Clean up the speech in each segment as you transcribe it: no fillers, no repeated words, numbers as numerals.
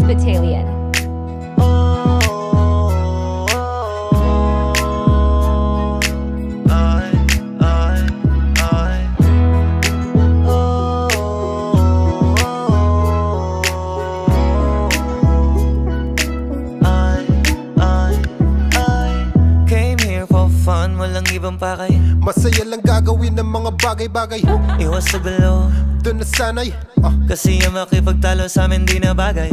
Battalion. Walang ibang pakay, masaya lang gagawin ng mga bagay-bagay. Iwas sa gulo, doon na sanay. kasi yung makipagtalo sa amin di na bagay.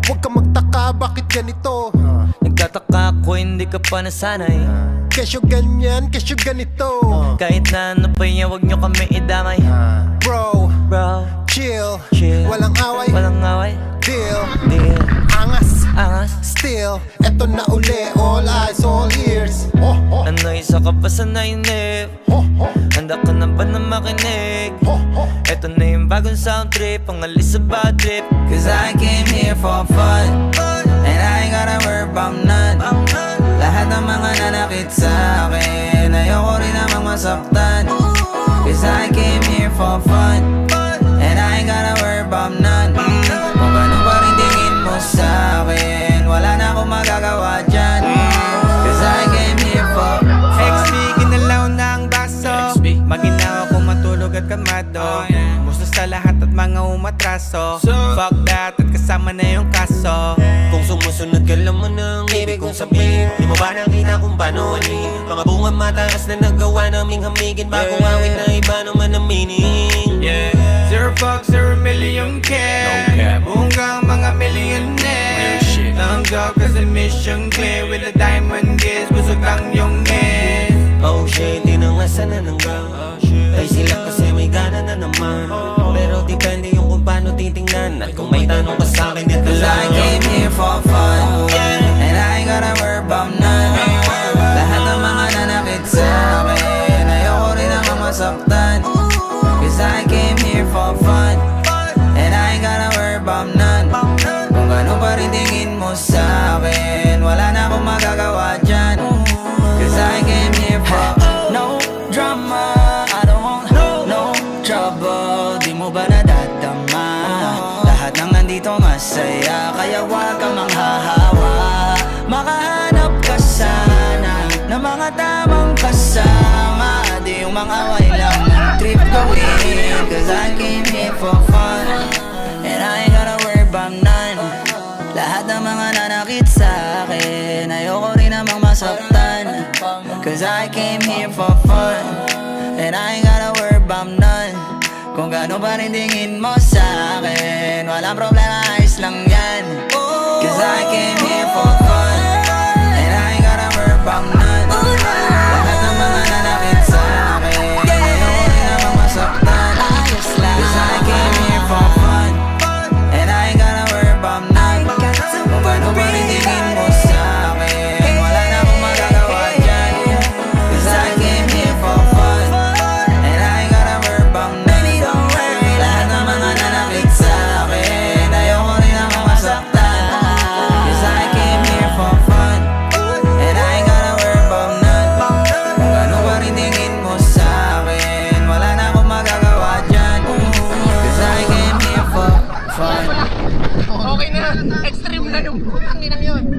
Huwag kang magtaka bakit ganito. Nagtataka ako hindi ka pa nasanay. Kesyo ganyan, kesyo ganito. Kahit na ano pa niya wag nyo kami idamay. Bro, chill, walang away, walang away. deal, Angas, still, eto na uli. All eyes, all ears. Ano isa ka pa sa nainip? Handa ka na ba na makinig? Eto na yung bagong sound trip, pangalis sa bad trip. Cause I came here for fun, and I ain't gotta worry about none. Lahat ng mga nanakit sa akin, ayoko rin namang masaktan. Cause I came here for fun, and I ain't gotta worry about none. Kung ano pa rin tingin mo sa akin, wala na akong magagawa dyan. Cause I came here for fun. XP, ginalaw na ang baso. Maginawa kung matulog at kalmado. Gusto sa lahat at mga umatraso. Fuck that at kasama na yung kaso. Kung sumusunod ka lang mo ng ibig kong sabihin, di mo ba nakita kung paano alin? Mga bunga mataas na nagawa naming hamigin, bagong awit na iba naman ang meaning. Zero fuck, 0 million care. Bunggang mga millionaire. Ang job kasi mission clear. With a diamond gaze, busog lang yung head. Oh shit, di na nga sana nanggang. Ay sila kasi may gana na naman. Pero depende yung kung paano titingnan. At kung may tanong ka sa'kin, ito Cause I lang. came here for fun, and I ain't gotta worry about none. Lahat ng mga nanakit sa akin, ayoko rin namang masaktan. Cause I came here for fun, and I ain't gotta worry about none. Kung gano'n pa rin tingin mo sa akin, wala na akong magagawa dyan. Cause I came here for no drama, I don't want no trouble. Di mo ba nadadama? Lahat ng nandito masaya, kaya wag kang manghahawa. Makahanap ka sana ng mga tamang kasama, di yung mga away lang ng trip gawin. Cause I came here for fun, and I ain't gotta worry about none. Lahat ng mga nanakit sa akin, ayoko rin namang masaktan. Cause I came here for fun, and I ain't gotta worry about none. Kung gaano pa rin tingin mo sa akin, walang problema, ayos lang yan. Cause I came here for fun, and I ain't gotta worry about none. Lahat ng mga nanakit sa akin, ayoko rin namang masaktan. Cause I came here for fun, and I ain't gotta worry about none. Kung gaano pa rin tingin mo sa akin, wala na akong magagawa dyan. Cause I came here for fun, and I ain't gotta worry about none. Lahat ng mga nanakit sa akin, ayoko rin namang masaktan. Cause I came here for fun, and I ain't gotta worry about none. Kung gaano pa rin tingin mo sa akin, wala na akong magagawa dyan. Cause I came here for fun. Okay na, extreme na yung putang inang yun.